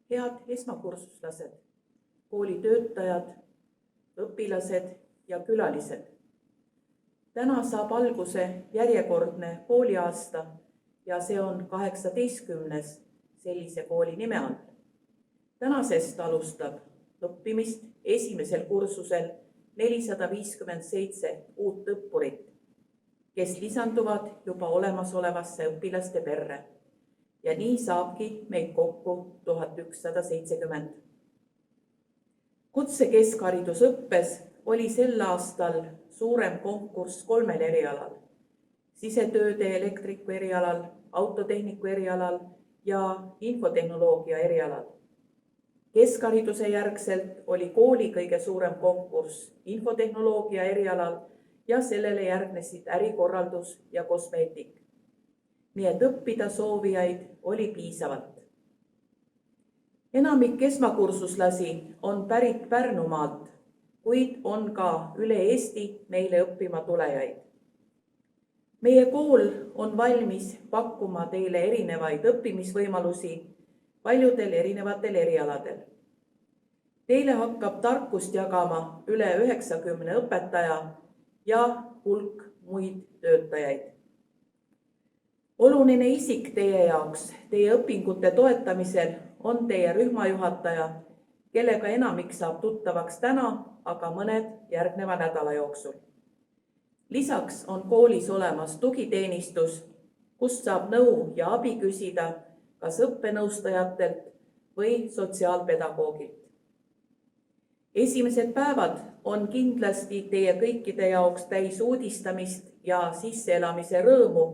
Head esmakursuslased, koolitöötajad, õpilased ja külalised. Täna saab alguse järjekordne kooliaasta ja see on 18. sellise kooli nime all. Tänasest alustab õppimist esimesel kursusel 457 uut õppurit, kes lisanduvad juba olemasolevasse õpilaste perre. Ja nii saabki meid kokku 1170. Kutsekeskharidusõppes oli sel aastal suurem konkurss 3 erialal: sisetööde elektriku erialal, autotehniku erialal ja infotehnoloogia erialal. Keskhariduse järgselt oli kooli kõige suurem konkurss infotehnoloogia erialal ja sellele järgnesid ärikorraldus ja kosmeetik. Nii et õppida soovijaid oli piisavalt. Enamik esmakursuslasi on pärit Pärnumaalt, kuid on ka üle Eesti meile õppima tulejaid. Meie kool on valmis pakkuma teile erinevaid õppimisvõimalusi paljudel erinevatel erialadel. Teile hakkab tarkust jagama üle 90 õpetaja ja hulk muid töötajaid. Oluline isik teie jaoks teie õpingute toetamisel on teie rühmajuhataja, kellega enamik saab tuttavaks täna, aga mõned järgneva nädala jooksul. Lisaks on koolis olemas tugiteenistus, kust saab nõu ja abi küsida kas õppenõustajatelt või sotsiaalpedagoogilt. Esimesed päevad on kindlasti teie kõikide jaoks täis uudistamist ja sisseelamise rõõmu,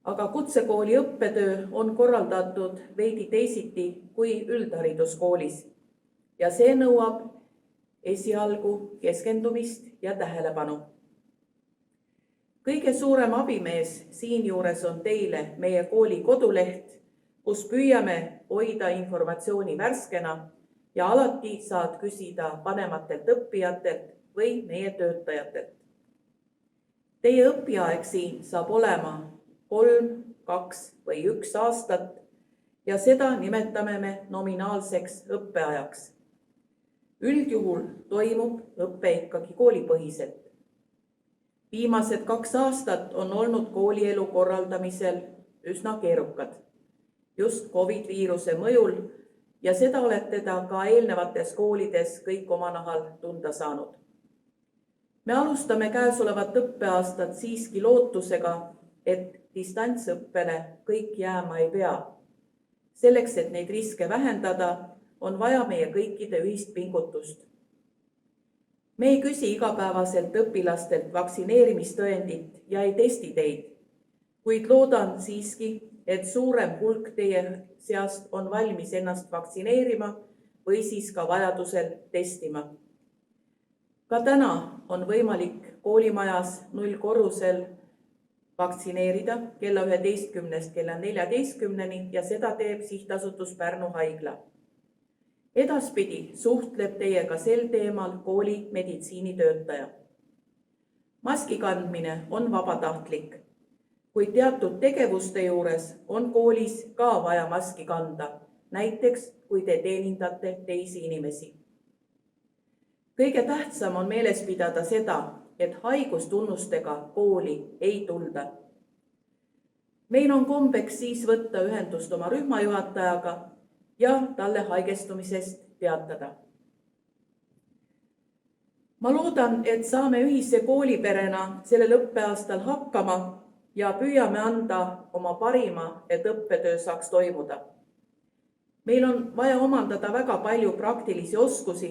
aga kutsekooli õppetöö on korraldatud veidi teisiti kui üldhariduskoolis ja see nõuab esialgu keskendumist ja tähelepanu. Kõige suurem abimees siinjuures on teile meie kooli koduleht, kus püüame hoida informatsiooni värskena ja alati saad küsida vanematelt õppijatelt või meie töötajatelt. Teie õpiaeg siin saab olema 3, 2 või 1 aastat ja seda nimetame me nominaalseks õppeajaks. Üldjuhul toimub õppe ikkagi koolipõhiselt. Viimased 2 aastat on olnud koolielu korraldamisel üsna keerukad, just COVID-viiruse mõjul ja seda olete ta ka eelnevates koolides kõik oma nahal tunda saanud. Me alustame käesolevat õppeaastat siiski lootusega, et distantsõppele kõik jääma ei pea. Selleks, et neid riske vähendada, on vaja meie kõikide ühist pingutust. Me ei küsi igapäevaselt õpilastelt vaktsineerimistõendit ja ei testi teid, kuid loodan siiski, et suurem hulk teie seast on valmis ennast vaktsineerima või siis ka vajadusel testima. Ka täna on võimalik koolimajas 0 korrusel vaktsineerida kella 11 kella 14 ja seda teeb Sihtasutus Pärnu Haigla. Edaspidi suhtleb teiega sel teemal kooli meditsiinitöötaja. Maski kandmine on vabatahtlik, kuid teatud tegevuste juures on koolis ka vaja maski kanda, näiteks kui te teenindate teisi inimesi. Kõige tähtsam on meeles pidada seda, et haigustunnustega kooli ei tulda. Meil on kombeks siis võtta ühendust oma rühmajuhatajaga ja talle haigestumisest teatada. Ma loodan, et saame ühise kooliperena sellel õppeaastal hakkama ja püüame anda oma parima, et õppetöö saaks toimuda. Meil on vaja omandada väga palju praktilisi oskusi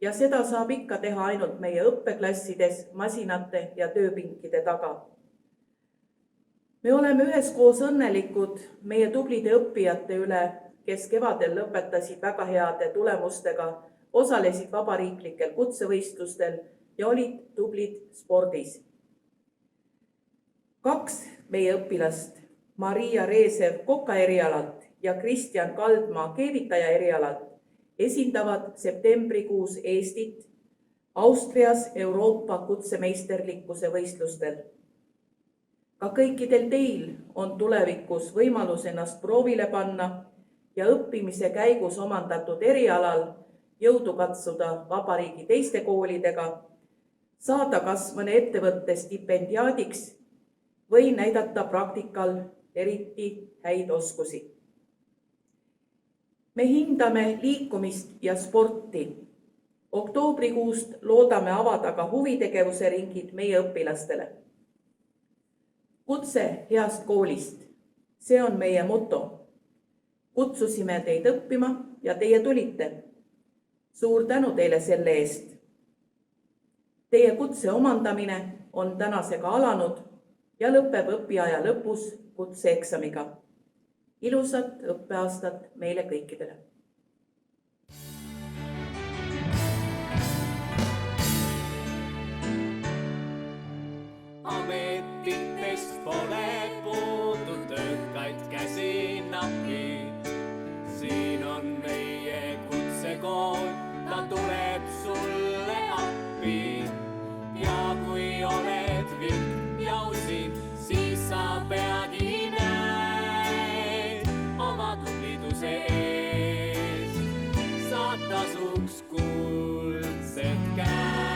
ja seda saab ikka teha ainult meie õppeklassides, masinate ja tööpinkide taga. Me oleme üheskoos õnnelikud meie tublide õppijate üle, kes kevadel lõpetasid väga heade tulemustega, osalesid vabariiklikel kutsevõistlustel ja olid tublid spordis. 2 meie õpilast, Maria Reesev Koka erialalt ja Kristjan Kaldmaa keevitaja erialalt, esindavad septembrikuus Eestit Austrias Euroopa kutsemeisterlikkuse võistlustel. Ka kõikidel teil on tulevikus võimalus ennast proovile panna ja õppimise käigus omandatud erialal jõudu katsuda vabariigi teiste koolidega, saada kas mõne ettevõtte stipendiaadiks või näidata praktikal eriti häid oskusi. Me hindame liikumist ja sporti. Oktoobrikuust loodame avada ka huvitegevuse ringid meie õpilastele. Kutse heast koolist. See on meie moto. Kutsusime teid õppima ja teie tulite. Suur tänu teile selle eest. Teie kutse omandamine on tänasega alanud ja lõpeb õpiaja lõpus kutseeksamiga. Ilusat õppeaastat meile kõikidele! Ametitest pole puudu töökaid käsi napi. Siin on meie kutsekool, ta tuleb sulle appi. Ja kui oled vilk ja usin, siis sa peagi näed oma tubliduse eest. Saad tasuks kuldsed käed.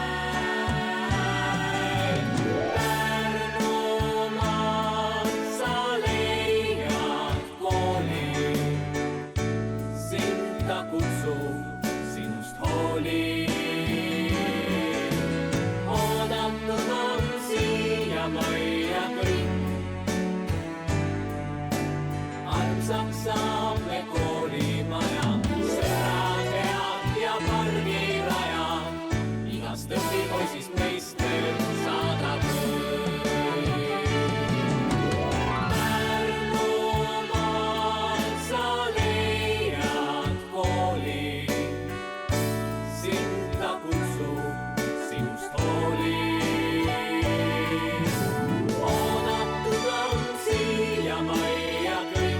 Saame koolimaja, sõbrad head ja pargiraja. Igast õpipoisist meister saadab Pärnumaal sa leiad kooli. Sind ta kutsub sinust hooli. Oodatud on siia majja kõik.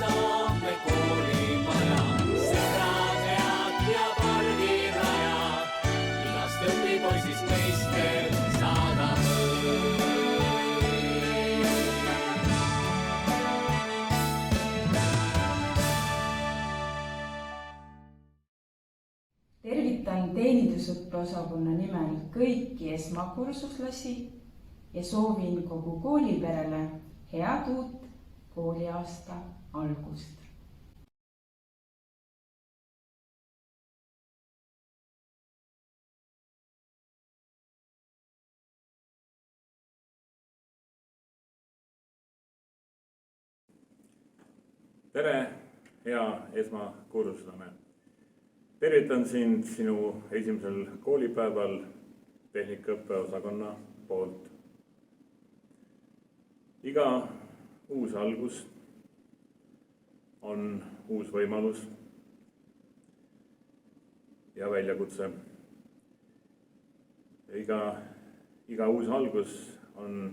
Saame koolimaja, sõbrad head ja pargiraja. Igast õpipoisist meister saadab Tervitan teenindusõppeosakonna nimel kõiki esmakursuslasi ja soovin kogu kooliperele head uut kooliaasta algust. Tere, hea esmakursuslane! Tervitan sind sinu esimesel koolipäeval tehnikaõppeosakonna poolt. Iga uus algus on uus võimalus ja väljakutse. Iga uus algus on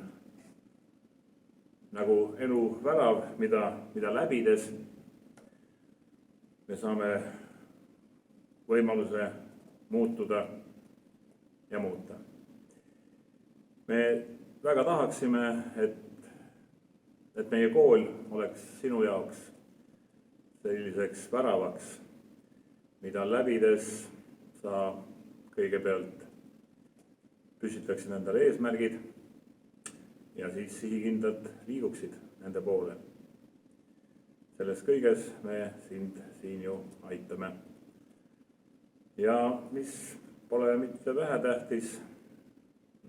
nagu elu värav, mida läbides me saame võimaluse muutuda ja muuta. Me väga tahaksime, et meie kool oleks sinu jaoks selliseks väravaks, mida läbides sa kõigepealt püstitaksid endale eesmärgid ja siis sihikindlalt liiguksid nende poole. Selles kõiges me sind siin ju aitame. Ja mis pole mitte vähetähtis,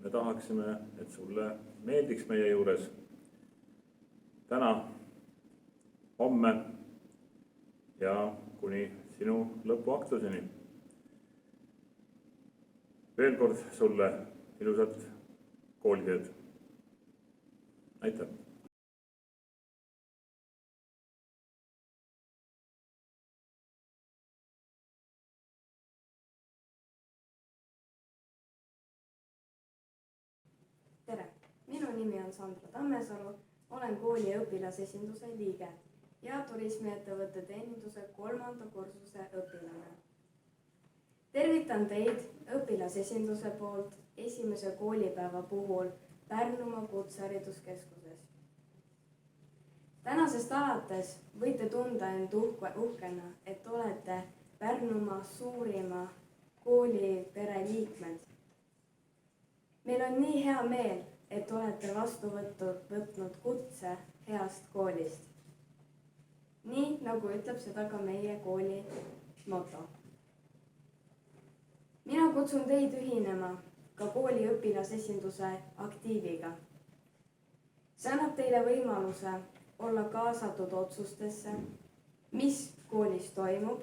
me tahaksime, et sulle meeldiks meie juures täna, homme ja kuni sinu lõpuaktuseni. Veel kord sulle ilusat koolitööd. Aitäh! Tere! Minu nimi on Sandra Tammesalu, olen kooli õpilasesinduse liige ja turismiettevõtte teeninduse 3. kursuse õpilane. Tervitan teid õpilasesinduse poolt esimese koolipäeva puhul Pärnumaa Kutsehariduskeskuses. tänasest alates võite tunda end uhkena, et olete Pärnumaa suurima koolipere liikmed. meil on nii hea meel, et olete vastu võtnud kutse heast koolist. nii nagu ütleb seda ka meie kooli moto. mina kutsun teid ühinema ka kooli õpilasesinduse aktiiviga. see annab teile võimaluse olla kaasatud otsustesse, mis koolis toimub,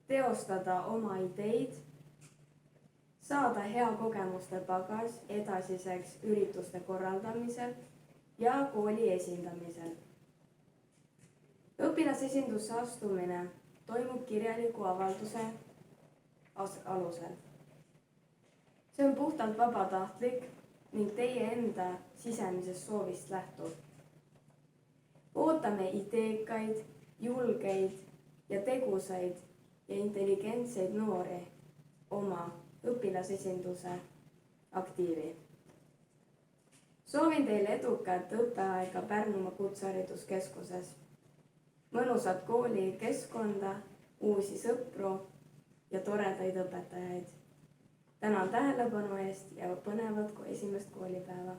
teostada oma ideid, saada hea kogemuste pagas edasiseks ürituste korraldamisel ja kooli esindamisel. õpilasesindusse astumine toimub kirjaliku avalduse alusel. see on puhtalt vabatahtlik ning teie enda sisemisest soovist lähtuv. ootame ideekaid, julgeid ja tegusaid ja intelligentseid noori oma õpilasesinduse aktiivi. soovin teile edukat õppeaega Pärnumaa Kutsehariduskeskuses, mõnusat koolikeskkonda, uusi sõpru ja toredaid õpetajaid. tänan tähelepanu eest ja põnevat esimest koolipäeva!